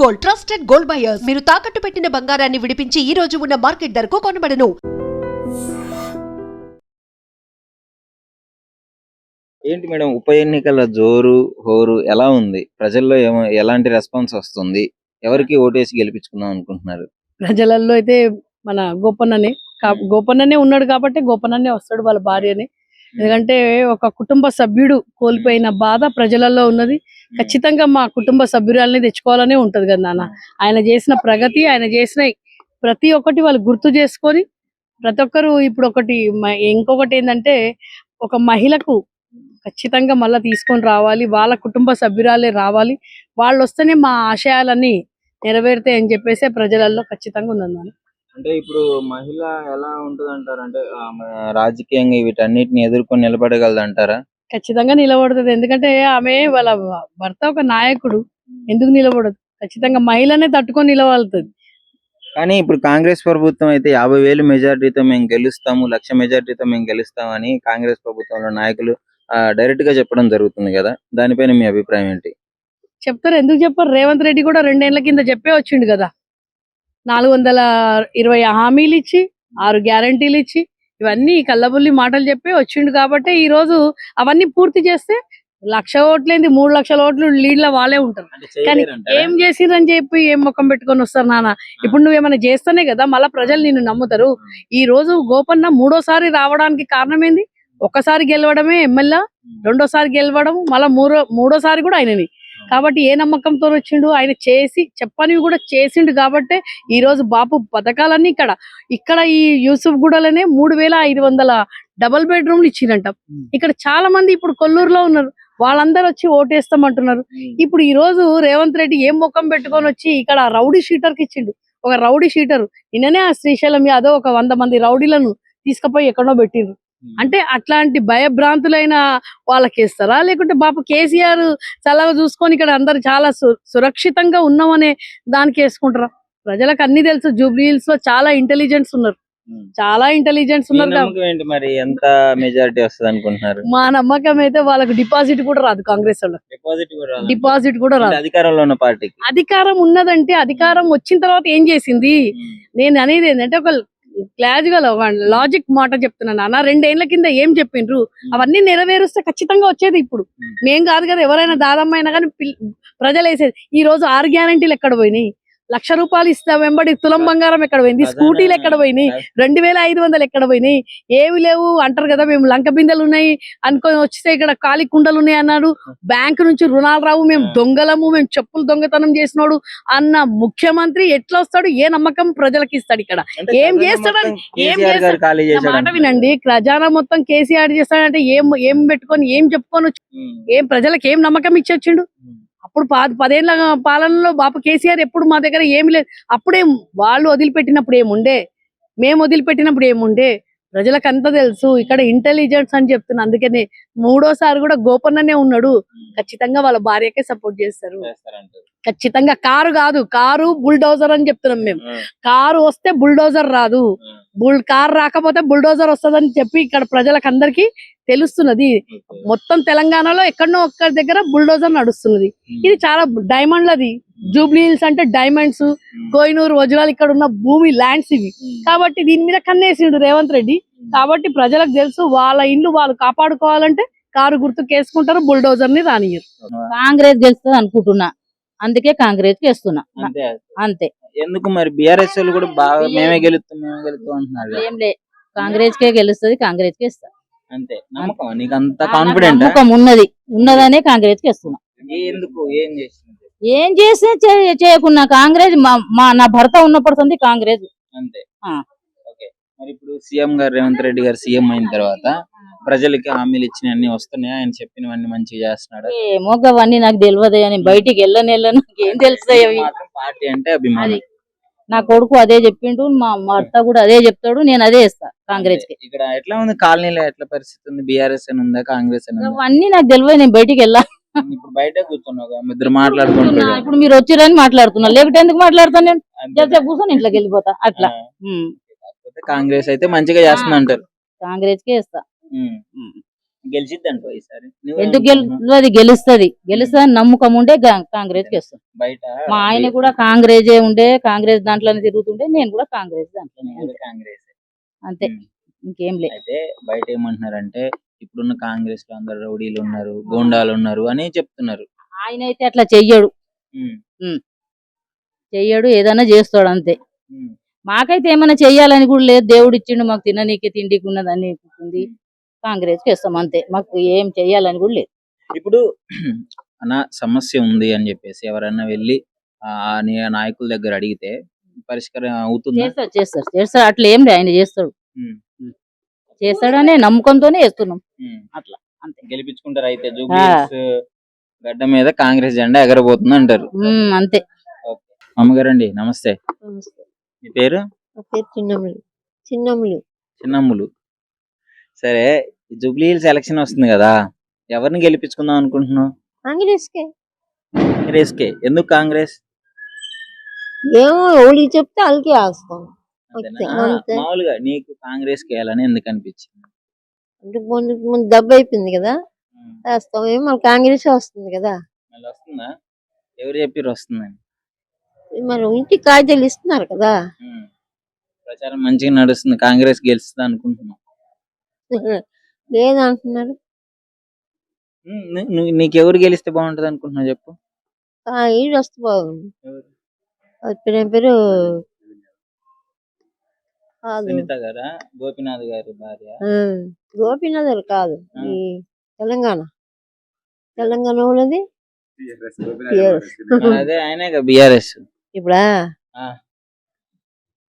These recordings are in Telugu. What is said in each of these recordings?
Gold, trusted gold buyers. మీరు తాకట్టు పెట్టిన బంగారాన్ని విడిపించి ఈ రోజు ఉన్న మార్కెట్ ధరకు కొనబడను. ఏంటి మేడం, ఉప ఎన్నికల జోరు హోరు ఎలా ఉంది? ప్రజల్లో ఎలాంటి రెస్పాన్స్ వస్తుంది? ఎవరికి ఓటేసి గెలిపించుకుందాం అనుకుంటున్నారు? ప్రజలలో అయితే మన గోపన్ననే ఉన్నాడు కాబట్టి గోపన్ననే వస్తాడు వాళ్ళ భార్యని. ఎందుకంటే ఒక కుటుంబ సభ్యుడు కోల్పోయిన బాధ ప్రజలలో ఉన్నది. ఖచ్చితంగా మా కుటుంబ సభ్యురాలని తెచ్చుకోవాలనే ఉంటది కదా నాన్న. ఆయన చేసిన ప్రగతి, ఆయన చేసిన ప్రతి ఒక్కటి వాళ్ళు గుర్తు చేసుకొని ప్రతి ఒక్కరు ఇప్పుడు ఇంకొకటి ఏంటంటే ఒక మహిళకు ఖచ్చితంగా మళ్ళీ తీసుకొని రావాలి, వాళ్ళ కుటుంబ సభ్యురాలే రావాలి, వాళ్ళు వస్తేనే మా ఆశయాలన్నీ నెరవేరుతాయి అని చెప్పేసి ప్రజలలో ఖచ్చితంగా ఉన్నది. అంటే ఇప్పుడు మహిళ ఎలా ఉంటది అంటారు? అంటే రాజకీయంగా వీటన్నిటిని ఎదుర్కొని నిలబడగలదు అంటారా? ఖచ్చితంగా నిలబడుతుంది. ఎందుకంటే ఆమె వాళ్ళ భర్త ఒక నాయకుడు, ఎందుకు నిలబడదు? ఖచ్చితంగా మహిళనే తట్టుకొని నిలబడుతుంది. కానీ ఇప్పుడు కాంగ్రెస్ ప్రభుత్వం అయితే 50,000 మెజార్టీతో మేము గెలుస్తాము, 1,00,000 మెజార్టీతో మేము గెలుస్తామని కాంగ్రెస్ ప్రభుత్వంలో నాయకులు డైరెక్ట్ గా చెప్పడం జరుగుతుంది కదా, దానిపైన మీ అభిప్రాయం ఏంటి? చెప్తారు, ఎందుకు చెప్పారు? రేవంత్ రెడ్డి కూడా 2 ఏళ్ల కింద చెప్పే వచ్చిండు కదా, 420 హామీలు ఇచ్చి 6 గ్యారంటీలు ఇచ్చి ఇవన్నీ కల్లబుల్లి మాటలు చెప్పి వచ్చిండు. కాబట్టి ఈ రోజు అవన్నీ పూర్తి చేస్తే 1,00,000 ఓట్లేంది 3 లక్షల ఓట్లు లీడ్ల వాళ్ళే ఉంటారు. కానీ ఏం చేసిరని చెప్పి ఏం ముఖం పెట్టుకొని వస్తారు నాన్న? ఇప్పుడు నువ్వేమైనా చేస్తేనే కదా మళ్ళీ ప్రజలు నిన్ను నమ్ముతారు. ఈ రోజు గోపన్న 3ఓసారి రావడానికి కారణం ఏంది? ఒక్కసారి గెలవడమే ఎమ్మెల్యే, రెండోసారి గెలవడం, మళ్ళా మూడోసారి కూడా ఆయనని. కాబట్టి ఏ నమ్మకంతో వచ్చిండు? ఆయన చెప్పనివి కూడా చేసిండు. కాబట్టి ఈ రోజు బాపు పథకాలన్నీ ఇక్కడ ఈ యూసుఫ్ గూడలోనే 3,500 డబుల్ బెడ్రూమ్లు ఇచ్చిరంట. ఇక్కడ చాలా మంది ఇప్పుడు కొల్లూరులో ఉన్నారు, వాళ్ళందరూ వచ్చి ఓటేస్తామంటున్నారు. ఇప్పుడు ఈ రోజు రేవంత్ రెడ్డి ఏం ముఖం పెట్టుకొని వచ్చి ఇక్కడ రౌడీ షీటర్ కి ఇచ్చిండు. ఒక రౌడీ షీటర్ నిన్ననే ఆ శ్రీశైలం యాదవ్ ఒక 100 మంది రౌడీలను తీసుకుపోయి ఎక్కడో పెట్టిండ్రు. అంటే అట్లాంటి భయభ్రాంతులైన వాళ్ళకి ఇస్తారా, లేకుంటే బాపు కేసీఆర్ చల్లగా చూసుకొని ఇక్కడ అందరు చాలా సురక్షితంగా ఉన్నామనే దానికి వేసుకుంటారా? ప్రజలకు అన్ని తెలుసు, జూబ్లీ హిల్స్ లో చాలా ఇంటెలిజెన్స్ ఉన్నారు, చాలా ఇంటెలిజెన్స్ ఉన్నారు. మరి ఎంత మెజారిటీ వస్తుంది అనుకుంటున్నారు? మా నమ్మకం అయితే వాళ్ళకి డిపాజిట్ కూడా రాదు, కాంగ్రెస్ వాళ్ళకి డిపాజిట్ కూడా రాదు. అధికారంలో ఉన్న పార్టీకి అధికారం ఉన్నదంటే అధికారం వచ్చిన తర్వాత ఏం చేసింది? నేను అనేది ఏంటంటే ఒక క్లాజ్ గా లాజిక్ మాట చెప్తున్నాను అన్న. 2 ఏళ్ల కింద ఏం చెప్పిండ్రు అవన్నీ నెరవేరుస్తే ఖచ్చితంగా వచ్చేది. ఇప్పుడు మేం కాదు కదా, ఎవరైనా దాదమ్మ అయినా కానీ ప్రజలు వేసేది. ఈ రోజు 6 గ్యారంటీలు ఎక్కడ పోయినాయి? 1,00,000 రూపాయలు ఇస్తా వెంబడి తులం బంగారం ఎక్కడ పోయింది? స్కూటీలు ఎక్కడ పోయినాయి? 2,500 ఎక్కడ పోయినాయి? ఏవి లేవు అంటారు కదా, మేము లంక బిందెలు ఉన్నాయి అనుకొని వస్తే ఇక్కడ ఖాళీ కుండలు ఉన్నాయి అన్నాడు. బ్యాంకు నుంచి రుణాలు రావు, మేము దొంగలము, మేము చెప్పులు దొంగతనం చేసినోడు అన్న ముఖ్యమంత్రి ఎట్లా వస్తాడు? ఏ నమ్మకం ప్రజలకు ఇస్తాడు? ఇక్కడ ఏం చేస్తాడని మాట వినండి. ఖజానా మొత్తం కేసీఆర్ చేస్తాడంటే ఏం పెట్టుకొని ఏం చెప్పుకొని ఏం ప్రజలకు ఏం నమ్మకం ఇచ్చొచ్చిండు? అప్పుడు 10 ఏళ్ల పాలనలో బాపు కేసీఆర్ ఎప్పుడు మా దగ్గర ఏమి లేదు. అప్పుడేం వాళ్ళు వదిలిపెట్టినప్పుడు ఏముండే, మేము వదిలిపెట్టినప్పుడు ఏముండే? ప్రజలకు అంతా తెలుసు. ఇక్కడ ఇంటెలిజెన్స్ అని చెప్తున్నా. అందుకనే 3ఓసారి కూడా గోపన్ననే ఉన్నాడు. ఖచ్చితంగా వాళ్ళ భార్యకే సపోర్ట్ చేస్తారు. ఖచ్చితంగా కారు కాదు, కారు బుల్డోజర్ అని చెప్తున్నాం మేము. కారు వస్తే బుల్డోజర్ రాదు, కారు రాకపోతే బుల్డోజర్ వస్తుందని చెప్పి ఇక్కడ ప్రజలకు అందరికి తెలుస్తున్నది. మొత్తం తెలంగాణలో ఎక్కడనో ఒక్క దగ్గర బుల్డోజర్ నడుస్తున్నది. ఇది చాలా డైమండ్లది. జూబ్లీ హిల్స్ అంటే డైమండ్స్, కోహినూరు, వజ్రాలు ఇక్కడ ఉన్న భూమి ల్యాండ్స్ ఇవి. కాబట్టి దీని మీద కన్నేసిండు రేవంత్ రెడ్డి. కాబట్టి ప్రజలకు తెలుసు, వాళ్ళ ఇల్లు వాళ్ళు కాపాడుకోవాలంటే కారు గుర్తు కేసుకుంటారు, బుల్డోజర్ ని రానియరు. కాంగ్రెస్ గెలుస్తుంది అనుకుంటున్నా, అందుకే కాంగ్రెస్ కి వేస్తున్నా అంతే. ఎందుకు మరి బీఆర్ఎస్ వాళ్ళు కూడా బాగా మేమే గెలుస్తాం అంటున్నారు? ఏం లే, కాంగ్రెస్ కే గెలుస్తుంది, కాంగ్రెస్ కి ఇస్తా అంతే. నమ్మకం నీకు అంత కాన్ఫిడెంట్? నమ్మకం ఉన్నదనే కాంగ్రెస్ కి ఇస్తున్నా. ఎందుకు? ఏం చేస్తే చేయకున్నా కాంగ్రెస్ నా భర్త ఉన్నప్పుడు కాంగ్రెస్ అంతే. ఓకే, మరి ఇప్పుడు సీఎం గారు రేవంత్ రెడ్డి గారు సీఎం అయిన తర్వాత ప్రజలకి హామీలు ఇచ్చినవన్నీ వస్తున్నాయి, ఆయన చెప్పినవన్నీ మంచిగా చేస్తున్నాడు? ఏమో అవన్నీ నాకు తెలియదు, అని బయటికి వెళ్ళను నాకేం తెలుస్తాయి అవి. పార్టీ అంటే అభిమానం. నా కొడుకు అదే చెప్పిండు, మా భర్త కూడా అదే చెప్తాడు, నేను అదే ఇస్తా కాంగ్రెస్ కి. ఇక్కడ ఎట్లా ఉంది కాలనీలో, ఎట్లా పరిస్థితి ఉంది? బీఆర్ఎస్ అని ఉందా, కాంగ్రెస్ అని ఉందా? అవన్నీ నాకు తెలియదు, నేను బయటికి వెళ్ళా. ఇప్పుడు బయట కూర్చున్నావు, ఇద్దరు మాట్లాడుకుంటున్నా. ఇప్పుడు మీరు వచ్చిరని మాట్లాడుతున్నా, లేకపోతే ఎందుకు మాట్లాడతాను? నేను జల్సేపు కూర్చొని ఇంట్లోకి వెళ్ళిపోతా అట్లా. కాంగ్రెస్ అయితే మంచిగా చేస్తుంది అంటారు? కాంగ్రెస్ కే ఇస్తా. గెలిచిద్దంట ఈసారి ఎందుకు గెలుస్తుంది నమ్మకం ఉండే కాంగ్రెస్ కి వస్తాం. బయట మా ఆయన కూడా కాంగ్రెస్ ఉండే, కాంగ్రెస్ దాంట్లోనే తిరుగుతుండే, నేను కూడా కాంగ్రెస్ దాంట్లోనే అంతే. కాంగ్రెస్ అంతే, ఇంకేం లేదు. అయితే బయట ఏమంటున్నారంటే ఇప్పుడున్న కాంగ్రెస్ లో అందరు రౌడీలు ఉన్నారు, గోండాలు ఉన్నారు అని చెప్తున్నారు. ఆయన అయితే అట్లా చెయ్యడు, ఉమ్, చెయ్యడు, ఏదైనా చేస్తాడు అంతే. ఉమ్, మాకైతే ఏమైనా చెయ్యాలని కూడా లేదు. దేవుడు ఇచ్చిండు, మాకు తిననీకి తిండికి ఉన్నదని ఉంది. కాంగ్రెస్ కి వేస్తాం అంతే, మాకు ఏం చెయ్యాలని కూడా లేదు. ఇప్పుడు అన్న సమస్య ఉంది అని చెప్పేసి ఎవరైనా వెళ్ళి నాయకుల దగ్గర అడిగితే పరిష్కారం అవుతుందా? చేస్తాడు అట్లా ఏం లేదు, ఆయన చేస్తాడు. ఉమ్, చేస్తాడనే నమ్మకంతోనే వేస్తున్నాం ఉమ్. అట్లా అంతే. గెలిపించుకుంటారు అయితే జూబ్లీహిల్స్ గడ్డ మీద కాంగ్రెస్ జెండా ఎగరబోతుంది అంటారు. అంతే. అమ్మగారండి నమస్తే, మీ పేరు? చిన్నమ్ములు. సరే, జూబ్లీహిల్స్ ఎలక్షన్ వస్తుంది కదా, ఎవరిని గెలిపించుకుందాం అనుకుంటున్నావు? కాంగ్రెస్కే. ఎందుకు కాంగ్రెస్? ఏమో ఎవరికి చెప్తే వాళ్ళకి వేస్తాం. అంతేనా? మామూలుగా నీకు కాంగ్రెస్ వేయాలని ఎందుకు అనిపించింది? అంటే ముందు దెబ్బ అయిపోయింది కదా, వేస్తాం. ఏమో మళ్ళీ కాంగ్రెస్ వస్తుంది కదా. మళ్ళీ వస్తుందా? ఎవరు చెప్పారు వస్తుందని? మరి ఇంటికి కాగితాలు ఇస్తున్నారు కదా. ప్రచారం మంచిగా నడుస్తుంది, కాంగ్రెస్ గెలుస్తుంది అనుకుంటున్నాం. లేదంటున్నారు. నీకెవరు గెలిస్తే బాగుంటది అనుకుంటున్నావు చెప్పు. ఈడు వస్తే బాగుంది. పేరు కాదు, సునీత గారా? గోపీనాథ్ గారి భార్య? గోపీనాథ్ గారు కాదు, ఈ తెలంగాణ వాళ్ళది అదే ఆయనే బిఆర్ఎస్. ఇప్పుడా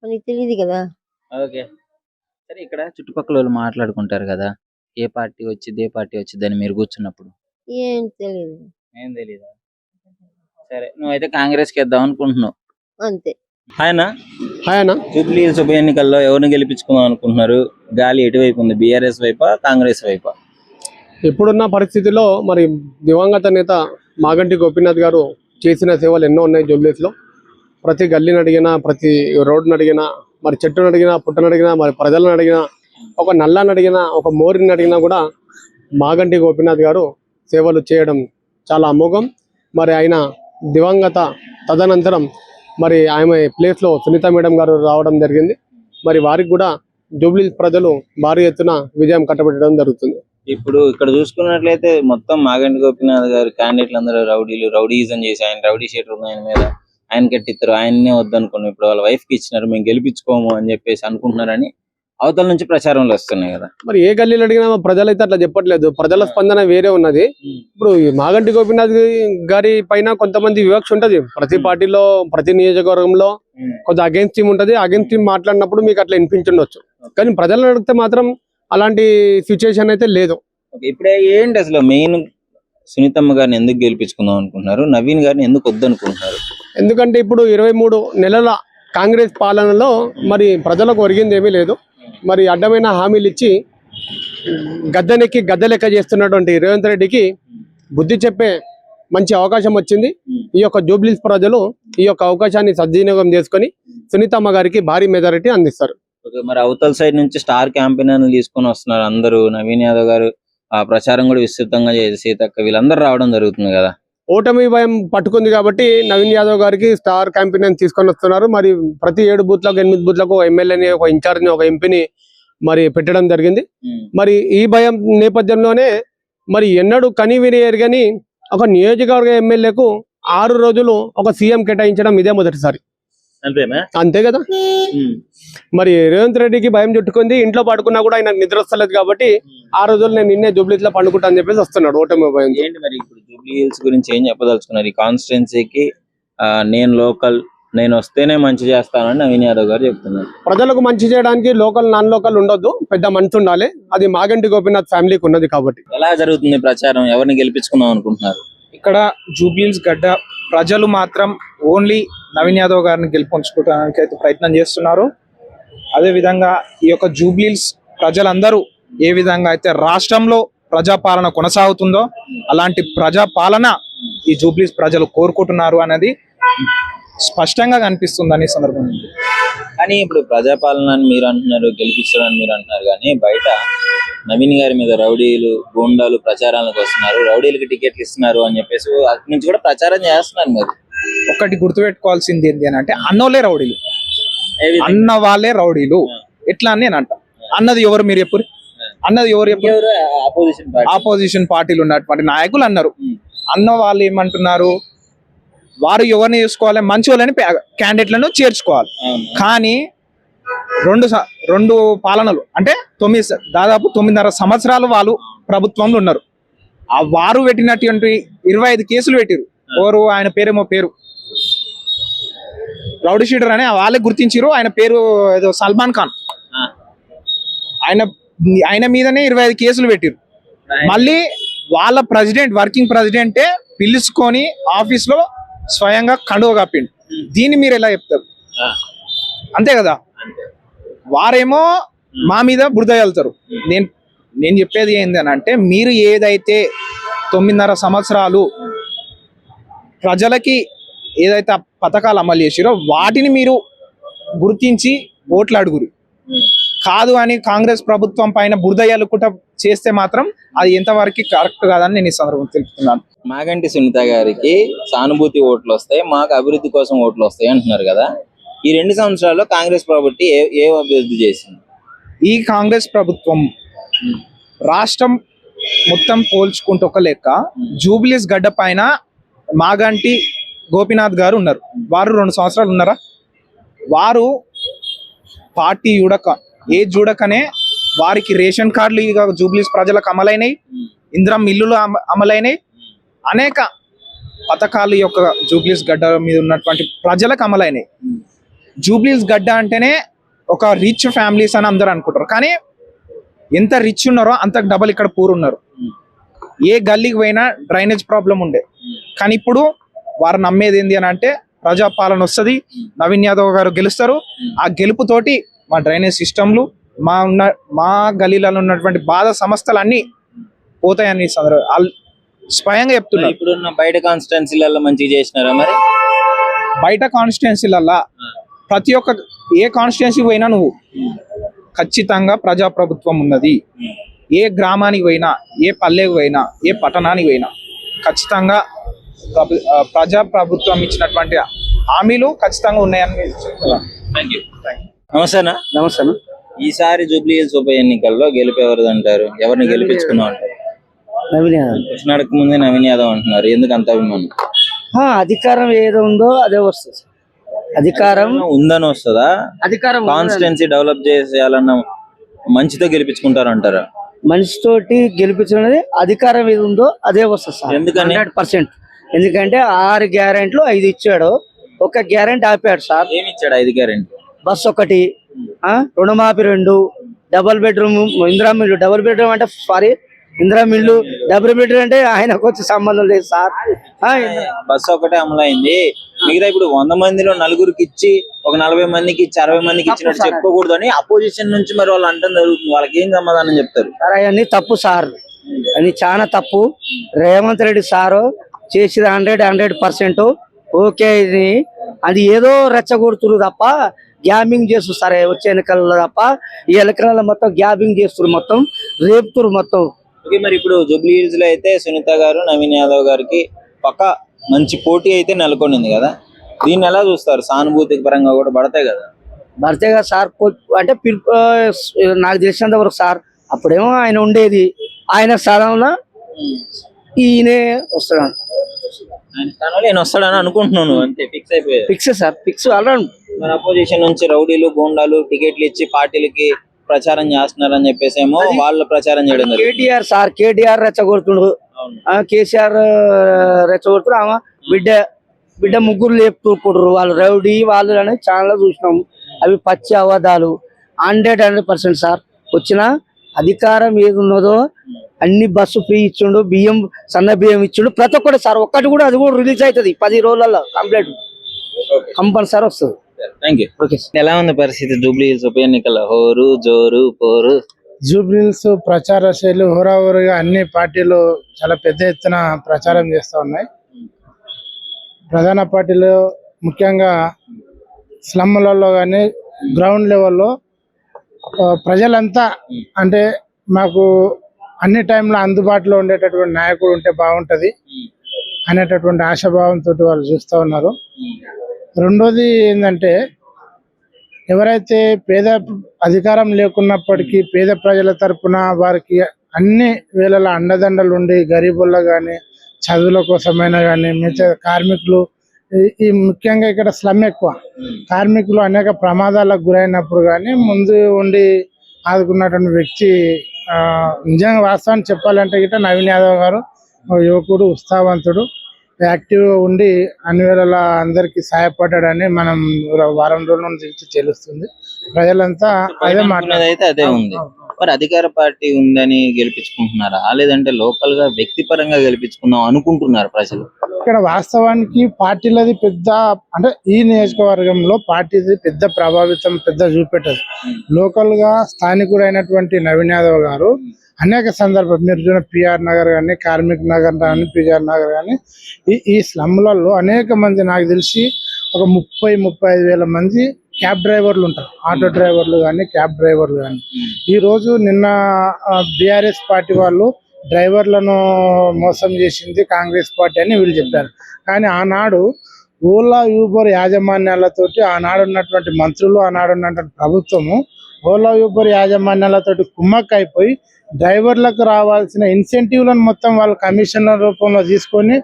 మనకి తెలియదు కదా. ఓకే, సరే. ఇక్కడ చుట్టుపక్కల వాళ్ళు మాట్లాడుకుంటారు కదా, ఏ పార్టీ వచ్చింది అని మీరు కూర్చున్నప్పుడు. ఏం తెలియదు. ఏం తెలీదా? సరే, నువ్వైతే కాంగ్రెస్ కి వేద్దాం అనుకుంటున్నావు అంతే. ఆయన జూబ్లీహిల్స్ ఉప ఎన్నికల్లో ఎవరిని గెలిపించుకుందాం అనుకుంటున్నారు? గాలి ఎటువైపు ఉంది, బిఆర్ఎస్ వైపా కాంగ్రెస్ వైపా? ఇప్పుడున్న పరిస్థితిలో మరి దివంగత నేత మాగంటి గోపీనాథ్ గారు చేసిన సేవలు ఎన్నో ఉన్నాయి జూబ్లీహిల్స్ లో. ప్రతి గల్లీని అడిగినా, ప్రతి రోడ్డుని అడిగినా, మరి చెట్టును అడిగినా, పుట్టను అడిగినా, మరి ప్రజలను అడిగినా, ఒక నల్లాన్ని అడిగినా, ఒక మోరిని అడిగినా కూడా మాగంటి గోపీనాథ్ గారు సేవలు చేయడం చాలా అమోఘం. మరి ఆయన దివంగత తదనంతరం మరి ఆమె ప్లేస్లో సునీత మేడం గారు రావడం జరిగింది. మరి వారికి కూడా జూబ్లీహిల్స్ ప్రజలు భారీ ఎత్తున విజయం కట్టబెట్టడం జరుగుతుంది. ఇప్పుడు ఇక్కడ చూసుకున్నట్లయితే మొత్తం మాగంటి గోపీనాథ్ గారు క్యాండిడేట్లు అందరూ రౌడీజం చేసి ఆయన రౌడీ షీటర్ ఉంది ఆయన మీద, ఆయన కట్టిస్తారు, ఆయన్నే వద్దనుకున్నాం. ఇప్పుడు వాళ్ళ వైఫ్ కి ఇచ్చినారు, మేము గెలిపించుకోము అని చెప్పేసి అనుకుంటున్నారని అవతల నుంచి ప్రచారంలో వస్తున్నాయి కదా. మరి ఏ గల్లీలు అడిగినా ప్రజలైతే అట్లా చెప్పట్లేదు, ప్రజల స్పందన వేరే ఉన్నది. ఇప్పుడు ఈ మాగంటి గోపీనాథ్ గారి పైన కొంతమంది వివక్ష ఉంటది. ప్రతి పార్టీలో, ప్రతి నియోజకవర్గంలో కొంచెం అగేన్స్ట్ టీమ్ ఉంటది. అగేన్స్ట్ టీమ్ మాట్లాడినప్పుడు మీకు అట్లా వినిపించుండొచ్చు, కానీ ప్రజలను అడిగితే మాత్రం అలాంటి సిచ్యుయేషన్ అయితే లేదు. ఇప్పుడే ఏంటి అసలు మెయిన్ సునీతమ్మ గారిని ఎందుకు గెలిపించుకుందాం అనుకుంటున్నారు, నవీన్ గారిని ఎందుకు వద్దనుకుంటున్నారు? ఎందుకంటే ఇప్పుడు 23 నెలల కాంగ్రెస్ పాలనలో మరి ప్రజలకు ఒరిగింది ఏమీ లేదు. మరి అడ్డమైన హామీలు ఇచ్చి గద్దెనెక్కి గద్దె లెక్క చేస్తున్నటువంటి రేవంత్ రెడ్డికి బుద్ధి చెప్పే మంచి అవకాశం వచ్చింది. ఈ యొక్క జూబ్లీహిల్స్ ప్రజలు ఈ యొక్క అవకాశాన్ని సద్వినియోగం చేసుకొని సునీతమ్మ గారికి భారీ మెజారిటీ అందిస్తారు. మరి అవతల సైడ్ నుంచి స్టార్ క్యాంపెయిన్ తీసుకొని వస్తున్నారు అందరూ. నవీన్ యాదవ్ గారు ఆ ప్రచారం కూడా విస్తృతంగా చేసి సీతక్క వీళ్ళందరూ రావడం జరుగుతుంది కదా. ఓటమి భయం పట్టుకుంది కాబట్టి నవీన్ యాదవ్ గారికి స్టార్ క్యాంపెయిన్ తీసుకొని వస్తున్నారు. మరి ప్రతి 7 బూత్లకు 8 బూత్లకు ఎమ్మెల్యేని, ఒక ఇన్ఛార్జ్ని, ఒక ఎంపీని మరి పెట్టడం జరిగింది. మరి ఈ భయం నేపథ్యంలోనే మరి ఎన్నడూ కని విని ఎరగని ఒక నియోజకవర్గ ఎమ్మెల్యేకు 6 రోజులు ఒక సీఎం కేటాయించడం ఇదే మొదటిసారి. అంతే కదా. మరి రేవంత్ రెడ్డికి భయం చుట్టుకుంది, ఇంట్లో పడుకున్నా కూడా ఆయన నిద్ర వస్తలేదు కాబట్టి 6 రోజులు నేను నిన్నే జూబ్లీహిల్స్ లో పండుకుంటా అని చెప్పేసి వస్తున్నాడు ఓటమి భయం. ఏంటి మరి ఇప్పుడు జూబ్లీహిల్స్ గురించి ఏం చెప్పదలుచుకున్నారు? ఈ కాన్స్టిట్యున్సీకి నేను లోకల్, నేను వస్తేనే మంచి చేస్తానని నవీన్ యాదవ్ గారు చెప్తున్నారు. ప్రజలకు మంచి చేయడానికి లోకల్ నాన్ లోకల్ ఉండొద్దు, పెద్ద మనసు ఉండాలి. అది మాగంటి గోపీనాథ్ ఫ్యామిలీకి ఉన్నది కాబట్టి. ఎలా జరుగుతుంది ప్రచారం, ఎవరిని గెలిపించుకుందాం అనుకుంటున్నారు? ఇక్కడ జూబ్లీహిల్స్ గడ్డ ప్రజలు మాత్రం ఓన్లీ నవీన్ యాదవ్ గారిని గెలుపొంచుకోవడానికి అయితే ప్రయత్నం చేస్తున్నారు. అదే విధంగా ఈ యొక్క జూబ్లీహిల్స్ ప్రజలందరూ ఏ విధంగా అయితే రాష్ట్రంలో ప్రజాపాలన కొనసాగుతుందో అలాంటి ప్రజాపాలన ఈ జూబ్లీహిల్స్ ప్రజలు కోరుకుంటున్నారు అనేది స్పష్టంగా కనిపిస్తుందని సందర్భం. కానీ ఇప్పుడు ప్రజాపాలన అని మీరు అంటున్నారు, గెలిపించడం అని మీరు అంటున్నారు, కానీ బయట నవీన్ గారి మీద రౌడీలు గూండాలు ప్రచారాలకు వస్తున్నారు, రౌడీలకి టికెట్లు ఇస్తున్నారు అని చెప్పేసి అటు నుంచి కూడా ప్రచారం చేస్తున్నారు. మరి ఒకటి గుర్తుపెట్టుకోవాల్సింది ఏంటి అని అంటే అన్నోళ్ళే రౌడీలు, ఏ విధంగా? అన్న వాళ్ళే రౌడీలు. ఎట్లా అని నేను అంట. అన్నది ఎవరు మీరు ఎప్పుడు అన్నది ఎవరు ఎప్పుడు ఎవరు ఆపోజిషన్ పార్టీ? ఆపోజిషన్ పార్టీలు ఉన్నటువంటి నాయకులు అన్నారు. ఉమ్. అన్న వాళ్ళు ఏమంటున్నారు, వారు ఎవరిని చూసుకోవాలి, మంచి వాళ్ళని క్యాండిడేట్లను చేర్చుకోవాలి. అవును. కానీ రెండు పాలనలు అంటే దాదాపు 9.5 సంవత్సరాలు వాళ్ళు ప్రభుత్వంలో ఉన్నారు. ఆ వారు పెట్టినటువంటి 25 కేసులు పెట్టిరు. ఎవరు ఆయన పేరు రౌడీ షీటర్ అని వాళ్ళే గుర్తించారు. ఆయన పేరు ఏదో సల్మాన్ ఖాన్. ఆ. ఆయన మీదనే 25 కేసులు పెట్టిరు. మళ్ళీ వాళ్ళ వర్కింగ్ ప్రెసిడెంటే పిలుచుకొని ఆఫీస్ లో స్వయంగా కండువ కప్పిండు. దీన్ని మీరు ఎలా చెప్తారు? ఆ. అంతే కదా. వారేమో మా మీద బురద చల్లుతారు. నేను చెప్పేది ఏంది అని అంటే, మీరు ఏదైతే 9.5 సంవత్సరాలు ప్రజలకి ఏదైతే పథకాలు అమలు చేసిరో వాటిని మీరు గుర్తించి ఓట్లు అడుగురు. కాదు అని కాంగ్రెస్ ప్రభుత్వం పైన బురద చల్లుకుంటా చేస్తే మాత్రం అది ఎంతవరకు కరెక్ట్ కాదని నేను ఈ సందర్భం తెలుపుతున్నాను. మాగంటి సునీత గారికి సానుభూతి ఓట్లు వస్తాయి, మాకు అభివృద్ధి కోసం ఓట్లు వస్తాయి అంటున్నారు కదా. ఈ 2 సంవత్సరాల్లో కాంగ్రెస్ ప్రభుత్వం ఏ అభివృద్ధి చేసింది? ఈ కాంగ్రెస్ ప్రభుత్వం రాష్ట్రం మొత్తం పోల్చుకుంటూ ఒక లెక్క, జూబ్లీస్ గడ్డ పైన మాగంటి గోపీనాథ్ గారు ఉన్నారు. వారు 2 సంవత్సరాలు ఉన్నారా? వారు పార్టీ చూడకనే వారికి రేషన్ కార్డులు ఇక జూబ్లీస్ ప్రజలకు అమలైనవి, ఇందిరమ్మ ఇల్లులు అమలైనవి, అనేక పథకాలు యొక్క జూబ్లీస్ గడ్డ మీద ఉన్నటువంటి ప్రజలకు అమలైనవి. జూబ్లీస్ గడ్డ అంటేనే ఒక రిచ్ ఫ్యామిలీస్ అని అందరూ అనుకుంటారు. కానీ ఎంత రిచ్ ఉన్నారో అంత డబల్ ఇక్కడ పూర్ ఉన్నారు. ఏ గల్లీకి పోయినా డ్రైనేజ్ ప్రాబ్లం ఉండే. కానీ ఇప్పుడు వారు నమ్మేది ఏంది అని అంటే ప్రజాపాలన వస్తుంది, నవీన్ యాదవ్ గారు గెలుస్తారు. ఆ గెలుపుతోటి మా డ్రైనేజ్ సిస్టమ్లు, మా గల్లీలలో ఉన్నటువంటి బాధ సమస్యలు అన్ని పోతాయని స్వయంగా చెప్తున్నారు. ఇప్పుడున్న బయట కాన్స్టిట్యున్సీలలో మంచిగా చేసినారా? మరి బయట కాన్స్టిట్యున్సీలల్లా ప్రతి ఒక్క ఏ కాన్స్టిట్యున్సీ పోయినా నువ్వు ఖచ్చితంగా ప్రజాప్రభుత్వం ఉన్నది. ఏ గ్రామానికి పోయినా, ఏ పల్లెకి పోయినా, ఏ పట్టణానికి పోయినా ఖచ్చితంగా ప్రజాప్రభుత్వం ఇచ్చినటువంటి హామీలు ఖచ్చితంగా ఉన్నాయని చెప్తున్నాను. నమస్తేనా? నమస్తే. ఈసారి జూబ్లీ హిల్స్ ఉప ఎన్నికల్లో గెలుపు ఎవరిది అంటారు? ఎవరిని గెలిపించుకున్నాం అంటారు? నవీన్ యాదవ్. క్వశ్చన్ అడగక ముందే నవీన్ యాదవ్ అంటున్నారు, ఎందుకు అంత అభిమానం? అధికారం ఏదో ఉందో అదే వస్తుంది. అధికారం ఉందని వస్తుందా? అధికారం కాన్స్టిట్యున్సీ డెవలప్ చేయాలన్న మంచితో గెలిపించుకుంటారు అంటారా? మనిషితోటి గెలిపించుకున్నది అధికారం ఏది ఉందో అదే వస్తుంది సార్. ఎందుకని? 100%. ఎందుకంటే 6 గ్యారెంట్లు 5 ఇచ్చాడు, ఒక గ్యారెంటీ ఆపాడు సార్. ఏమి ఇచ్చాడు? 5 గ్యారెంటీ. బస్ ఒకటి, రుణమాఫీ 2, double bedroom, Indira mill. Double bedroom అంటే ఇందిరా మిల్లు, డబుల్ బెడ్రూమ్ అంటే ఆయనకు వచ్చే సంబంధం లేదు సార్. బస్సు ఒకటే అమలైంది, మిగతా ఇప్పుడు 100 మందిలో 4గురికి ఇచ్చి ఒక 40 మందికి ఇచ్చి 60 మందికి ఇచ్చినట్టు చెప్పుకోకూడదు అని అపోజిషన్ నుంచి మరి వాళ్ళు అంటం జరుగుతుంది. వాళ్ళకి ఏం సమాధానం చెప్తారు? సార్ అవన్నీ తప్పు సార్, అది చాలా తప్పు. రేవంత్ రెడ్డి సారు చేసేది 100% ఓకే. ఇది అది ఏదో రెచ్చగొడుతురు తప్ప గ్యాబింగ్ చేస్తారు సార్. వచ్చే ఎన్నికల్లో తప్ప ఈ ఎన్నికలలో మొత్తం గ్యాబింగ్ చేస్తారు, మొత్తం రేపుతురు మొత్తం. ఓకే, మరి ఇప్పుడు జూబ్లీ హిల్స్ లో అయితే సునీత గారు నవీన్ యాదవ్ గారికి పక్క మంచి పోటీ అయితే నెలకొనింది కదా, దీన్ని ఎలా చూస్తారు? సానుభూతి పరంగా కూడా పడతాయి కదా? పడితే కదా సార్. అంటే నాకు తెలిసినంత వరకు సార్, అప్పుడేమో ఆయన ఉండేది, ఆయన స్థానంలో ఈయనే వస్తాడు. ఆయన స్థానంలో నేను వస్తాడని అనుకుంటున్నాను, అంతే ఫిక్స్ అయిపోయారు. Fix sir, fix already. మరి అపోజిషన్ నుంచి రౌడీలు గూండాలు టికెట్లు ఇచ్చి పార్టీలకి ప్రచారం చేస్తున్నారు అని చెప్పేసి ఏమో వాళ్ళు ప్రచారం చేయడం జరిగింది. కేటీఆర్ సార్, కేటీఆర్ రెచ్చగొడుతుండ్రు, కేసీఆర్ రెచ్చగొడుతున్నారు. ఆమె బిడ్డ ముగ్గురు లేపుతున్నారు. వాళ్ళు రౌడీ వాళ్ళు అనేది ఛానల్ చూసినాం. అవి పచ్చి అబద్ధాలు. 100% సార్. వచ్చిన అధికారం ఏది ఉన్నదో అన్ని బస్సు ఫ్రీ ఇచ్చిండు, బియ్యం సన్న బియ్యం ఇచ్చిండు, ప్రతి ఒక్కటి సార్. ఒక్కటి కూడా అది కూడా రిలీజ్ అవుతుంది 10 రోజులలో కంప్లీట్ కంపల్సరీ వస్తుంది. Thank you. ఓకే. ఎలా ఉంది పరిస్థితి జూబ్లీ హిల్స్ ఉప ఎన్నికల? హోరు జోరు పోరు. జూబ్లీహిల్స్ ప్రచార శైలి హోరాహోరుగా అన్ని పార్టీలు చాలా పెద్ద ఎత్తున ప్రచారం చేస్తూ ఉన్నాయి. ప్రధాన పార్టీలు ముఖ్యంగా స్లమ్లలో కానీ గ్రౌండ్ లెవెల్లో ప్రజలంతా అంటే మాకు అన్ని టైంలో అందుబాటులో ఉండేటటువంటి నాయకుడు ఉంటే బాగుంటది అనేటటువంటి ఆశాభావంతో వాళ్ళు చూస్తూ ఉన్నారు. రెండోది ఏంటంటే ఎవరైతే పేద అధికారం లేకున్నప్పటికీ పేద ప్రజల తరపున వారికి అన్ని వేళల అండదండలు ఉండి గరీబుల్లో కానీ చదువుల కోసమైనా కానీ మిగతా కార్మికులు ఈ ముఖ్యంగా ఇక్కడ స్లమ్ ఎక్కువ, కార్మికులు అనేక ప్రమాదాలకు గురైనప్పుడు కానీ ముందు ఉండి ఆదుకున్నటువంటి వ్యక్తి నిజంగా వాస్తవాన్ని చెప్పాలంటే గిట్ట నవీన్ యాదవ్ గారు ఒక యువకుడు, ఉత్సాహవంతుడు, యాక్టివ్గా ఉండి అన్ని వేళలా అందరికి సహాయపడ్డాడని మనం వారం రోజుల నుంచి తెలుస్తుంది. ప్రజలంతా అదే మాట్లాడేది అయితే అదే ఉంది. మరి అధికార పార్టీ ఉందని గెలిపించుకుంటున్నారా, లేదంటే లోకల్ గా వ్యక్తిపరంగా గెలిపించుకుందాం అనుకుంటున్నారు ప్రజలు? ఇక్కడ వాస్తవానికి పార్టీలది పెద్ద అంటే ఈ నియోజకవర్గంలో పార్టీది పెద్ద ప్రభావితం పెద్ద చూపెట్టదు. లోకల్ గా స్థానికుడైనటువంటి నవీన్ యాదవ్ గారు అనేక సందర్భాలు మీరు చూసిన పిఆర్ నగర్ కానీ, కార్మిక్ నగర్ కానీ, పిఆర్ నగర్ కానీ ఈ స్లమ్లలో అనేక మంది నాకు తెలిసి ఒక 30-35 వేల మంది క్యాబ్ డ్రైవర్లు ఉంటారు. ఆటో డ్రైవర్లు కానీ, క్యాబ్ డ్రైవర్లు కానీ. ఈ రోజు నిన్న బీఆర్ఎస్ పార్టీ వాళ్ళు డ్రైవర్లను మోసం చేసింది కాంగ్రెస్ పార్టీ అని వీళ్ళు చెప్పారు. కానీ ఆనాడు ఓలా యూబర్ యాజమాన్యాలతోటి ఆనాడు ఉన్నటువంటి మంత్రులు, ఆనాడు ఉన్నటువంటి ప్రభుత్వము ఓలా యూబర్ యాజమాన్యాలతోటి కుమ్మక్క అయిపోయి డ్రైవర్లకు రావాల్సిన ఇన్సెంటివ్లను మొత్తం వాళ్ళ కమిషన్ల రూపంలో తీసుకొని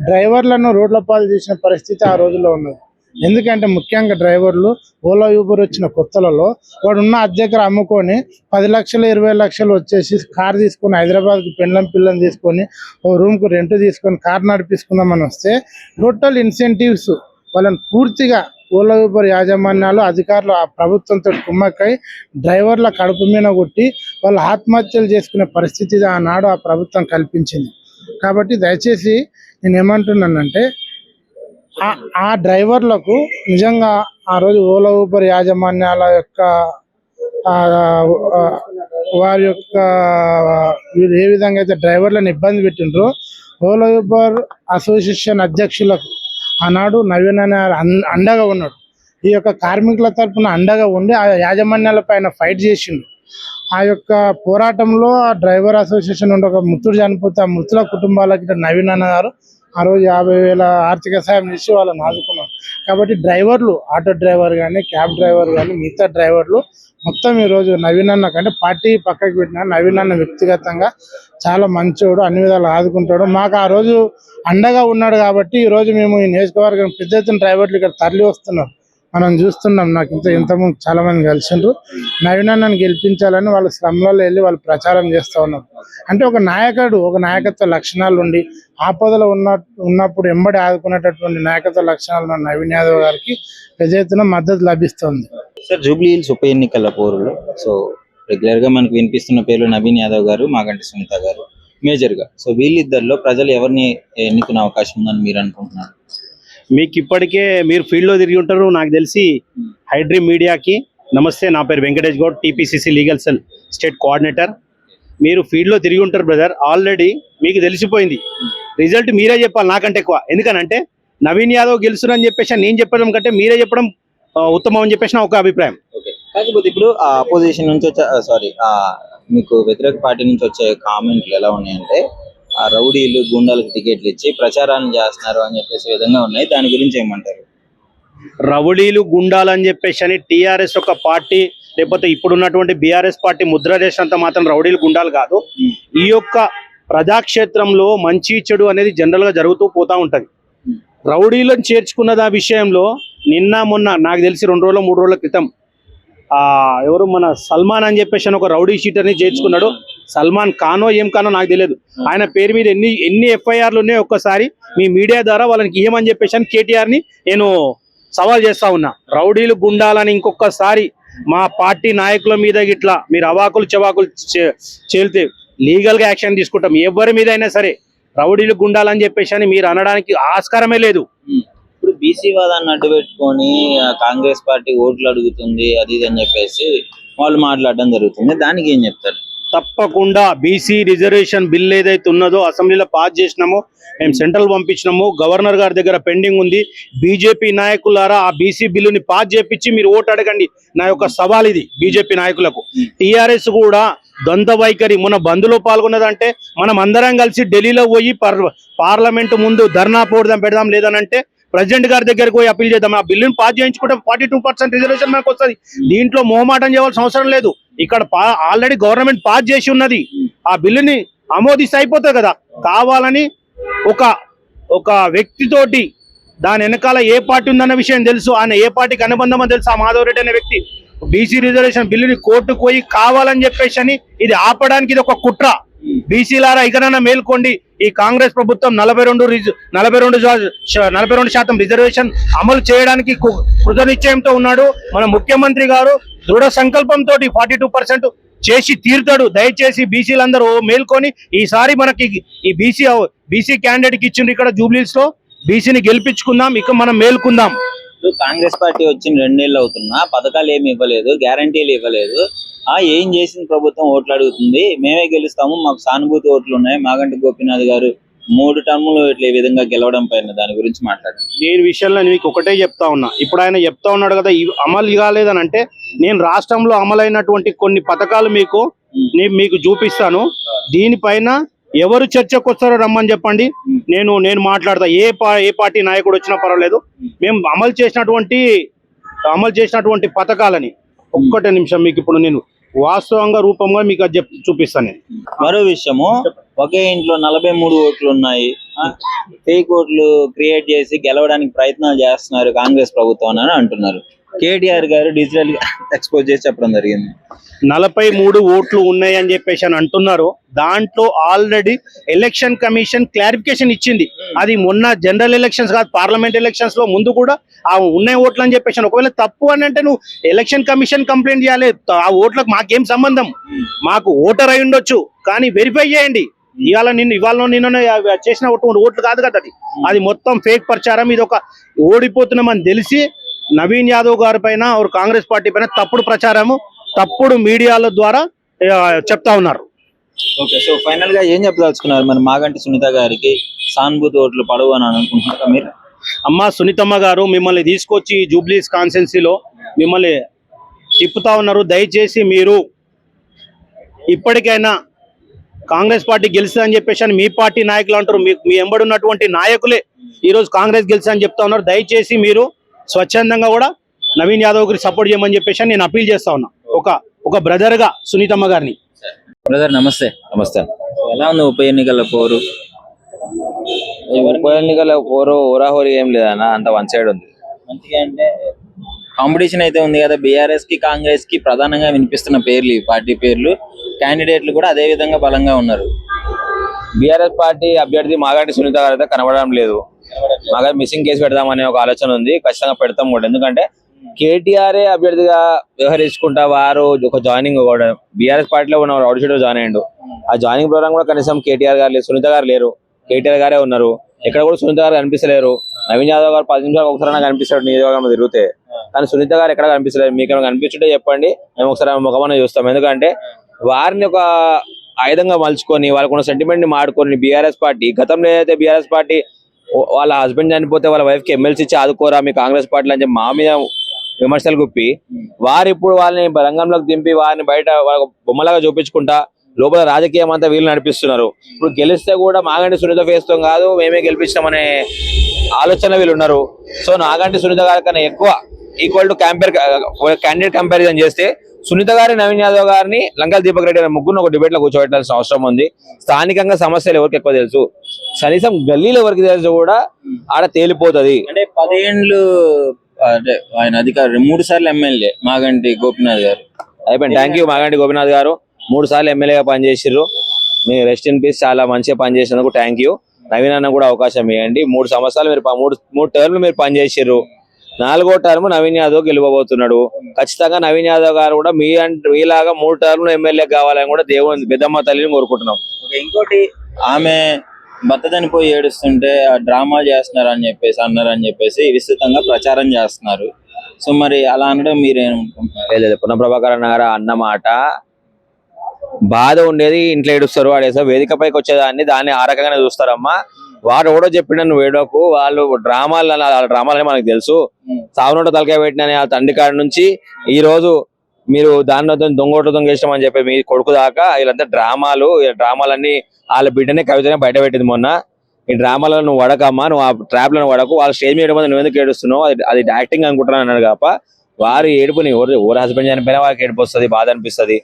డ్రైవర్లను రోడ్ల పాలు చేసిన పరిస్థితి ఆ రోజుల్లో ఉన్నది. ఎందుకంటే ముఖ్యంగా డ్రైవర్లు ఓలా యూబర్ వచ్చిన కొత్తలలో వాడున్న అద్దెకర అమ్ముకొని 10 లక్షలు 20 లక్షలు వచ్చేసి కార్ తీసుకొని హైదరాబాద్కి పిల్లని తీసుకొని ఓ రూమ్కు రెంట్ తీసుకొని కార్ నడిపించుకుందామని వస్తే టోటల్ ఇన్సెంటివ్స్ వాళ్ళని పూర్తిగా ఓలా యూబర్ యాజమాన్యాలు అధికారులు ఆ ప్రభుత్వంతో కుమ్మక్కై డ్రైవర్ల కడుపు మీద కొట్టి వాళ్ళు ఆత్మహత్యలు చేసుకునే పరిస్థితి ఆనాడు ఆ ప్రభుత్వం కల్పించింది. కాబట్టి దయచేసి నేను ఏమంటున్నానంటే ఆ డ్రైవర్లకు నిజంగా ఆ రోజు ఓలా ఊబర్ యాజమాన్యాల యొక్క వారి యొక్క ఏ విధంగా అయితే డ్రైవర్లను ఇబ్బంది పెట్టిండ్రో ఓలా ఊబర్ అసోసియేషన్ అధ్యక్షులకు ఆనాడు నవీన్ అనే అండగా ఉన్నాడు. ఈ యొక్క కార్మికుల తరఫున అండగా ఉండి ఆ యాజమాన్యాల పైన ఫైట్ చేసిండు. ఆ యొక్క పోరాటంలో ఆ డ్రైవర్ అసోసియేషన్ ఉండి ఒక మృతుడు చనిపోతే ఆ మృతుల కుటుంబాలకి నవీన్ అన్న గారు ఆ రోజు 50,000 ఆర్థిక సాయం చేసి వాళ్ళని ఆదుకున్నారు. కాబట్టి డ్రైవర్లు, ఆటో డ్రైవర్ కానీ, క్యాబ్ డ్రైవర్ కానీ, మిగతా డ్రైవర్లు మొత్తం ఈరోజు నవీన్ అన్న కంటే పార్టీ పక్కకి పెట్టిన నవీన్ అన్న వ్యక్తిగతంగా చాలా మంచోడు, అన్ని విధాలు ఆదుకుంటాడు. మాకు ఆ రోజు అండగా ఉన్నాడు కాబట్టి ఈరోజు మేము ఈ నియోజకవర్గం పెద్ద ఎత్తున డ్రైవర్లు ఇక్కడ తరలి వస్తున్నారు. మనం చూస్తున్నాం. నాకు ఇంతకుముందు చాలా మంది కలిసిండ్రు. నవీన్ అన్నను గెలిపించాలని వాళ్ళు స్లమ్లలో వెళ్ళి వాళ్ళు ప్రచారం చేస్తూ ఉన్నారు. అంటే ఒక నాయకుడు, ఒక నాయకత్వ లక్షణాలు ఉండి ఆపదలో ఉన్నప్పుడు ఎంబడి ఆదుకునేటటువంటి నాయకత్వ లక్షణాలు ఉన్న నవీన్ యాదవ్ గారికి పెద్ద ఎత్తున మద్దతు లభిస్తుంది. సార్, జూబ్లీ హిల్స్ ఉప ఎన్నికల పోరులో సో రెగ్యులర్ గా మనకు వినిపిస్తున్న పేర్లు నవీన్ యాదవ్ గారు, మాగంటి సునీత గారు మేజర్ గా. సో వీళ్ళిద్దరిలో ప్రజలు ఎవరిని ఎన్నుకునే అవకాశం ఉందని మీరు అనుకుంటున్నారు? మీకు ఇప్పటికే మీరు ఫీల్డ్లో తిరిగి ఉంటారు. నాకు తెలిసి హైడ్రీమ్ మీడియాకి నమస్తే. నా పేరు Venkatesh Goud, TPCC legal cell state coordinator. మీరు ఫీల్డ్లో తిరిగి ఉంటారు బ్రదర్. ఆల్రెడీ మీకు తెలిసిపోయింది. రిజల్ట్ మీరే చెప్పాలి నాకంటే ఎక్కువ. ఎందుకనంటే నవీన్ యాదవ్ గెలుస్తురని చెప్పేసి నేను చెప్పడం కంటే మీరే చెప్పడం ఉత్తమం అని చెప్పేసి నా ఒక అభిప్రాయం. కాకపోతే ఇప్పుడు అపోజిషన్ నుంచి వచ్చే మీకు వ్యతిరేక పార్టీ నుంచి వచ్చే కామెంట్లు ఎలా ఉన్నాయంటే ఆ రౌడీలు, గుండాలకు టికెట్లు ఇచ్చి ప్రచారాన్ని చేస్తున్నారు అని చెప్పేసి విధంగా ఉన్నాయి. దాని గురించి ఏమంటారు? రౌడీలు, గుండాలు అని చెప్పేసి అని టీఆర్ఎస్ ఒక పార్టీ లేకపోతే ఇప్పుడున్నటువంటి బీఆర్ఎస్ పార్టీ ముద్ర చేసినంత మాత్రం రౌడీలు, గుండాలు కాదు. ఈ యొక్క ప్రజాక్షేత్రంలో మంచి చెడు అనేది జనరల్ గా జరుగుతూ పోతా ఉంటది. రౌడీలను చేర్చుకున్నది ఆ విషయంలో నిన్న మొన్న నాకు తెలిసి 2 రోజుల 3 రోజుల క్రితం ఎవరు మన సల్మాన్ అని చెప్పేసి ఒక రౌడీ షీటర్ ని చేర్చుకున్నాడు. సల్మాన్ ఖానో ఏం ఖానో నాకు తెలియదు. ఆయన పేరు మీద ఎన్ని ఎఫ్ఐఆర్లు ఉన్నాయో ఒక్కసారి మీ మీడియా ద్వారా వాళ్ళకి ఏమని చెప్పేసి అని కేటీఆర్ ని నేను సవాల్ చేస్తా ఉన్నా. రౌడీలు, గుండాలని ఇంకొకసారి మా పార్టీ నాయకుల మీద గిట్లా మీరు అవాకులు చెవాకులు చేల్తే లీగల్ గా యాక్షన్ తీసుకుంటాం. ఎవరి మీద అయినా సరే రౌడీలు, గుండాలని చెప్పేసి అని మీరు అనడానికి ఆస్కారమే లేదు. ఇప్పుడు బీసీ వాదాన్ని అడ్డు పెట్టుకొని కాంగ్రెస్ పార్టీ ఓట్లు అడుగుతుంది అది ఇది అని చెప్పేసి వాళ్ళు మాట్లాడడం జరుగుతుంది. దానికి ఏం చెప్తారు? తప్పకుండా బీసీ రిజర్వేషన్ బిల్ ఏదైతే ఉన్నదో అసెంబ్లీలో పాస్ చేసినామో, మేము సెంట్రల్ పంపించినాము, గవర్నర్ గారి దగ్గర పెండింగ్ ఉంది. బీజేపీ నాయకులారా ఆ బీసీ బిల్లుని పాస్ చేపించి మీరు ఓటు అడగండి. నా యొక్క సవాల్ ఇది బీజేపీ నాయకులకు. టీఆర్ఎస్ కూడా ద్వంద్వ వైఖరి. మన బంద్లో పాల్గొన్నదంటే మనం అందరం కలిసి ఢిల్లీలో పోయి పార్లమెంట్ ముందు ధర్నా పెడదాం లేదనంటే ప్రెసిడెంట్ గారి దగ్గరికి పోయి అప్పీల్ చేద్దాం. ఆ బిల్లుని పాస్ చేయించుకుంటే 42% రిజర్వేషన్ మనకు వస్తుంది. దీంట్లో మొహమాటం చేయవలసిన అవసరం లేదు. ఇక్కడ ఆల్రెడీ గవర్నమెంట్ పాస్ చేసి ఉన్నది. ఆ బిల్లుని ఆమోదిస్తే అయిపోతుంది కదా. కావాలని ఒక వ్యక్తితోటి దాని వెనకాల ఏ పార్టీ ఉందన్న విషయం తెలుసు, ఆయన ఏ పార్టీకి అనుబంధం అని తెలుసు. ఆ మాధవ్ రెడ్డి అనే వ్యక్తి బీసీ రిజర్వేషన్ బిల్లుని కోర్టుకు పోయి కావాలని చెప్పేసి అని ఇది ఆపడానికి ఇది ఒక కుట్ర. బీసీలారా ఇకనైనా మేల్కోండి. ఈ కాంగ్రెస్ ప్రభుత్వం 42% రిజర్వేషన్ అమలు చేయడానికి కృతనిశ్చయంతో ఉన్నాడు. మన ముఖ్యమంత్రి గారు దృఢ సంకల్పంతో 42% చేసి తీరుతాడు. దయచేసి బీసీలందరూ మేల్కొని ఈసారి మనకి ఈ బీసీ క్యాండిడేట్ కి ఇచ్చిండ్రు ఇక్కడ జూబ్లీస్ లో. బీసీని గెలిపించుకుందాం, ఇక మనం మేల్కుందాం. కాంగ్రెస్ పార్టీ వచ్చిన 2 నెలలు అవుతున్నా పథకాలు ఏమి ఇవ్వలేదు, గ్యారంటీలు ఇవ్వలేదు. ఏం చేసిన ప్రభుత్వం ఓట్లు అడుగుతుంది, మేమే గెలుస్తాము, మాకు సానుభూతి ఓట్లు ఉన్నాయి. మాగంటి గోపీనాథ్ గారు 3 టర్ములు ఇట్లా ఈ విధంగా గెలవడం పైన దాని గురించి మాట్లాడండి. నేను విషయంలో మీకు ఒకటే చెప్తా ఉన్నా. ఇప్పుడు ఆయన చెప్తా ఉన్నాడు కదా అమలు కాలేదని అంటే, నేను రాష్ట్రంలో అమలైనటువంటి కొన్ని పథకాలు మీకు చూపిస్తాను. దీనిపైన ఎవరు చర్చకు వస్తారో రమ్మని చెప్పండి, నేను మాట్లాడతా. ఏ పార్టీ నాయకుడు వచ్చినా పర్వాలేదు. మేము అమలు చేసినటువంటి పథకాలని ఒక్కటే నిమిషం మీకు ఇప్పుడు నేను వాస్తవంగా రూపంగా మీకు అది చూపిస్తాను. నేను మరో విషయము, ఒకే ఇంట్లో 43 ఓట్లు ఉన్నాయి. ఫేక్ ఓట్లు క్రియేట్ చేసి గెలవడానికి ప్రయత్నాలు చేస్తున్నారు కాంగ్రెస్ ప్రభుత్వం అని అంటున్నారు. కేటీఆర్ గారు డిజిటల్ గా ఎక్స్పోజ్ చేసి చెప్పడం జరిగింది. 43 ఓట్లు ఉన్నాయి అని చెప్పేసి అని అంటున్నారు. దాంట్లో ఆల్రెడీ ఎలక్షన్ కమిషన్ క్లారిఫికేషన్ ఇచ్చింది. అది మొన్న జనరల్ ఎలక్షన్స్ కాదు, పార్లమెంట్ ఎలక్షన్స్ లో ముందు కూడా ఆ ఉన్నాయి ఓట్లు అని చెప్పేసి. ఒకవేళ తప్పు అని అంటే నువ్వు ఎలక్షన్ కమిషన్ కంప్లైంట్ చేయాలి. ఆ ఓట్లకు మాకేం సంబంధం, మాకు ఓటర్ అయి ఉండొచ్చు కానీ వెరిఫై చేయండి. ఇవాళ నిన్న చేసిన ఓట్లు కాదు కదా, అది మొత్తం ఫేక్ ప్రచారం. ఇది ఒక ఓడిపోతున్నామని తెలిసి నవీన్ యాదవ్ గారి పైన కాంగ్రెస్ పార్టీ పైన తప్పుడు ప్రచారము, తప్పుడు మీడియాల ద్వారా చెప్తా ఉన్నారు. ఓకే, సో ఫైనల్ గా ఏం చెప్పదలుచుకున్నారు మరి మాగంటి సునీత గారికి సానుభూతి ఓట్లు పడవు అని అనుకుంటున్నారా మీరు? అమ్మ సునీతమ్మ గారు మిమ్మల్ని తీసుకొచ్చి జూబ్లీస్ కాన్స్టిట్యున్సీలో మిమ్మల్ని తిప్పుతా ఉన్నారు. దయచేసి మీరు ఇప్పటికైనా కాంగ్రెస్ పార్టీ గెలుస్తుంది అని చెప్పేసి అని మీ పార్టీ నాయకులు అంటారు. మీ ఎంబడున్నటువంటి నాయకులే ఈరోజు కాంగ్రెస్ గెలుస్తుంది అని చెప్తా ఉన్నారు. దయచేసి మీరు స్వచ్ఛందంగా కూడా నవీన్ యాదవ్ గారికి సపోర్ట్ చేయమని చెప్పేసి నేను అప్పీల్ చేస్తా ఉన్నా ఒక బ్రదర్ గా సునీతమ్మ గారిని. బ్రదర్ నమస్తే. నమస్తే. ఎలా ఉంది ఉప ఎన్నికల పోరు? ఉప ఎన్నికల పోరు ఓరాహోరీ ఏం లేదన్న, అంత వన్ సైడ్ ఉంది. మంచిగా అంటే కాంపిటీషన్ అయితే ఉంది కదా. బీఆర్ఎస్ కి కాంగ్రెస్ కి ప్రధానంగా వినిపిస్తున్న పేర్లు, ఈ పార్టీ పేర్లు, క్యాండిడేట్లు కూడా అదే విధంగా బలంగా ఉన్నారు. బీఆర్ఎస్ పార్టీ అభ్యర్థి మాగంటి సునీత గారు అయితే కనబడడం లేదు. మాగంటి మిస్సింగ్ కేసు పెడదామనే ఒక ఆలోచన ఉంది. ఖచ్చితంగా పెడతాం కూడా. ఎందుకంటే కేటీఆర్ఏ అభ్యర్థిగా వ్యవహరించుకుంటా వారు ఒక జాయినింగ్ కూడా బీఆర్ఎస్ పార్టీలో ఉన్న రౌడీ షీటర్ జాయిన్ అయ్యిండు. ఆ జాయినింగ్ ప్రోగ్రామ్ కూడా కనీసం కేటీఆర్ గారు లేరు, సునీత గారు లేరు, కేటీఆర్ గారే ఉన్నారు. ఎక్కడ కూడా సునీత గారు కనిపిస్తలేరు. నవీన్ యాదవ్ గారు 10 నిమిషాలకు ఒకసారి నాకు కనిపిస్తాడు నియోజకవర్గంలో తిరిగితే, కానీ సునీత గారు ఎక్కడ కనిపిస్తలేదు. మీకు ఏమైనా కనిపించుంటే చెప్పండి, మేము ఒకసారి ముఖమన్న చూస్తాం. ఎందుకంటే వారిని ఒక ఆయుధంగా మలుచుకొని వాళ్ళకున్న సెంటిమెంట్ ని మాడుకొని బీఆర్ఎస్ పార్టీ గతంలో ఏదైతే బీఆర్ఎస్ పార్టీ వాళ్ళ హస్బెండ్ చనిపోతే వాళ్ళ వైఫ్ కి ఎమ్మెల్సీ ఇచ్చి ఆదుకోరా మీ కాంగ్రెస్ పార్టీలు అని చెప్పి మా మీద విమర్శలు గుప్పి వారు ఇప్పుడు వాళ్ళని రంగంలోకి దింపి వారిని బయట బొమ్మలాగా చూపించుకుంటా లోపల రాజకీయం అంతా వీళ్ళు నడిపిస్తున్నారు. ఇప్పుడు గెలిస్తే కూడా మాగంటి సునీత ఫేస్తో కాదు మేమే గెలిపించామనే ఆలోచన వీళ్ళు ఉన్నారు. సో నాగంటి సునీత గారి కన్నా ఎక్కువ ఈక్వల్ టు క్యాండిడేట్ కంపారిజన్ చేస్తే సునీత గారి నవీన్ యాదవ్ గారిని లంకల దీపక్ రెడ్డి గారి ముగ్గురు ఒక డిబేట్ లో కూర్చోబెట్టాల్సిన అవసరం ఉంది. స్థానికంగా సమస్యలు ఎవరికి ఎక్కువ తెలుసు, కనీసం గల్లీలో ఎవరికి తెలుసు కూడా ఆడ తేలిపోతుంది. అంటే 10 ఏళ్ళు అంటే ఆయన అధికారులు 3 సార్లు ఎమ్మెల్యే మాగంటి గోపీనాథ్ గారు. అయిపోయింది. థ్యాంక్ యూ మాగంటి గోపీనాథ్ గారు, 3 సార్లు ఎమ్మెల్యేగా పనిచేసిర్రు. మీరు రెస్ట్ ఇన్ పీస్, చాలా మంచిగా పనిచేసినందుకు థ్యాంక్ యూ. నవీన్ అన్న కూడా అవకాశం ఇవ్వండి. 3 సంవత్సరాలు మీరు 3 టర్మ్లు మీరు పనిచేసిర్రు. 4వ టర్మ్ నవీన్ యాదవ్ గెలవబోతున్నాడు. ఖచ్చితంగా నవీన్ యాదవ్ గారు కూడా మీలాగా 3 టర్మ్లు ఎమ్మెల్యే కావాలని కూడా దేవుని పెద్దమ్మ తల్లిని కోరుకుంటున్నాం. ఇంకోటి, ఆమె భర్త చనిపోయి ఏడుస్తుంటే డ్రామా చేస్తున్నారని చెప్పేసి విస్తృతంగా ప్రచారం చేస్తున్నారు. సో మరి అలా అనడం మీరేమనుకుంటున్నారు? లేదు, పునఃప్రభాకర్ అన్న గారు అన్నమాట బాధ ఉండేది ఇంట్లో ఏడుస్తారు. వాడేసో వేదిక పైకి వచ్చేదాన్ని దాన్ని ఆ రకంగానే చూస్తారమ్మా. వాడు ఎవడో చెప్పిన నువ్వు ఏడోకు, వాళ్ళు డ్రామాలని మనకు తెలుసు. సాగునోట తలకాయ పెట్టిన ఆ తండ్రి కాడి నుంచి ఈ రోజు మీరు దానిలో దొంగోట్లు దొంగేష్టం అని చెప్పి మీ కొడుకు దాకా వీళ్ళంతా డ్రామాలన్నీ వాళ్ళ బిడ్డనే కవితనే బయట పెట్టింది మొన్న. ఈ డ్రామాలను నువ్వు వడకమ్మా, నువ్వు ఆ ట్రాప్ లను వడకు, వాళ్ళ స్టేజ్ మీద నువ్వు ఎందుకు ఏడుస్తున్నావు, అది యాక్టింగ్ అనుకుంటున్నాను అన్నాడు కాప. వారి ఏడుపుని ఎవరు హస్బెండ్ చనిపోయినా వారికి ఏడుపు వస్తుంది, బాధ అనిపిస్తుంది.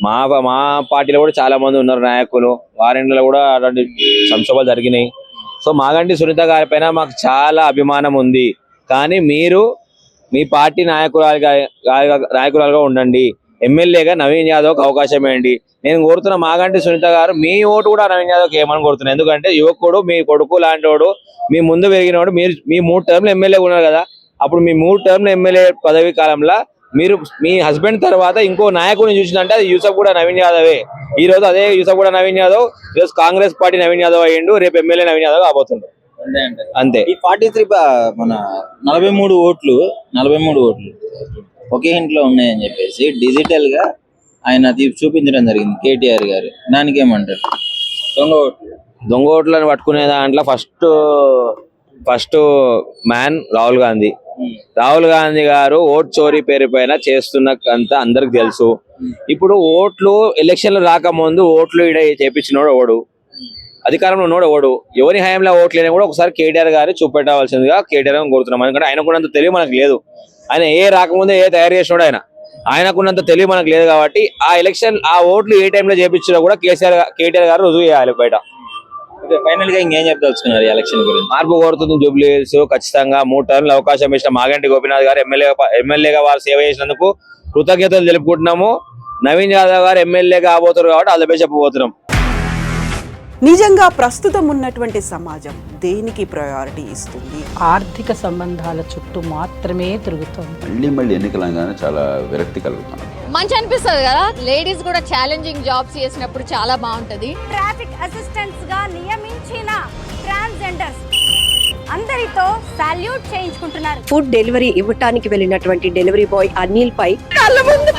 మా పార్టీలో కూడా చాలా మంది ఉన్నారు నాయకులు, వారింట్లో కూడా అలాంటి సంక్షోభాలు జరిగినాయి. సో మాగంటి సునీత గారి పైన మాకు చాలా అభిమానం ఉంది. కానీ మీరు మీ పార్టీ నాయకురాలుగా ఉండండి. ఎమ్మెల్యేగా నవీన్ యాదవ్కి అవకాశం ఇవ్వండి. నేను కోరుతున్న మాగంటి సునీత గారు మీ ఓటు కూడా నవీన్ యాదవ్కి ఏమని కోరుతున్నాను. ఎందుకంటే యువకుడు, మీ కొడుకు లాంటి వాడు, మీ ముందు పెరిగినవాడు. మీ 3 టర్మ్లు ఎమ్మెల్యే ఉన్నారు కదా, అప్పుడు మీ 3 టర్మ్లు ఎమ్మెల్యే పదవి కాలంలో మీరు మీ హస్బెండ్ తర్వాత ఇంకో నాయకుడిని చూసిందంటే అది యూసఫ్ కూడా నవీన్ యాదవే. ఈ రోజు అదే యూసఫ్ కూడా నవీన్ యాదవ్ ఈరోజు కాంగ్రెస్ పార్టీ నవీన్ యాదవ్ అయ్యిండు, రేపు ఎమ్మెల్యే నవీన్ యాదవ్ కాబోతుండు. అంతే. ఈ 43 మన 43 ఓట్లు ఒకే ఇంట్లో ఉన్నాయని చెప్పేసి డిజిటల్ గా ఆయన చూపించడం జరిగింది కేటీఆర్ గారు. దానికి ఏమంటారు? దొంగ ఓట్లను పట్టుకునే దాంట్లో ఫస్ట్ మ్యాన్ రాహుల్ గాంధీ గారు ఓట్ చోరీ పేరు పైన చేస్తున్నంత అందరికి తెలుసు. ఇప్పుడు ఓట్లు ఎలక్షన్లు రాకముందు ఓట్లు చేపించినోడు ఓడు, అధికారంలో ఉన్నోడు ఓడు. ఎవరి హయాంలో ఓట్లు అయినా కూడా ఒకసారి కేటీఆర్ గారు చూపెట్టవలసిందిగా కేటీఆర్ కోరుతున్నాం. ఎందుకంటే ఆయనకున్నంత తెలివి మనకు లేదు. ఆయన రాకముందే తయారు చేసినోడు ఆయనకున్నంత తెలివి మనకు లేదు. కాబట్టి ఆ ఓట్లు ఏ టైంలో చేపించినా కూడా కేటీఆర్ గారు రుజువు చేయాలి బయట. ఫైనల్ గా ఇంకేం చెప్పదలుచుకున్నారు ఎలక్షన్ గురించి? మార్పు కోరుతుంది జూబ్లీ హిల్స్. ఖచ్చితంగా 3 టర్మ్లు అవకాశం ఇచ్చిన మాగంటి గోపీనాథ్ గారు ఎమ్మెల్యేగా వారు సేవ చేసినందుకు కృతజ్ఞతలు తెలుపుకుంటున్నాము. నవీన్ యాదవ్ గారు ఎమ్మెల్యే కాబోతున్నారు కాబట్టి అదే చెప్పబోతున్నాం. నిజంగా ప్రస్తుతం ఉన్నటువంటి సమాజం దేనికి ప్రయారిటీ ఇస్తుంది? ఆర్థిక సంబంధాల చుట్టూ మాత్రమే తిరుగుతుంది. మళ్ళీ ఎన్నికలంగానే చాలా విరక్తి కలుగుతాను. మంచి అనిపిస్తుంది కదా, లేడీస్ కూడా ఛాలెంజింగ్ జాబ్స్ చేసినప్పుడు చాలా బాగుంటది. ట్రాఫిక్ అసిస్టెంట్స్ గా నియమించిన ట్రాన్స్జెండర్స్ అందరితో సాల్యూట్ చేయించుకుంటున్నారు. ఫుడ్ డెలివరీ ఇవ్వటానికి వెళ్ళినటువంటి డెలివరీ బాయ్ అనిల్ పై కళ్ళ ముందు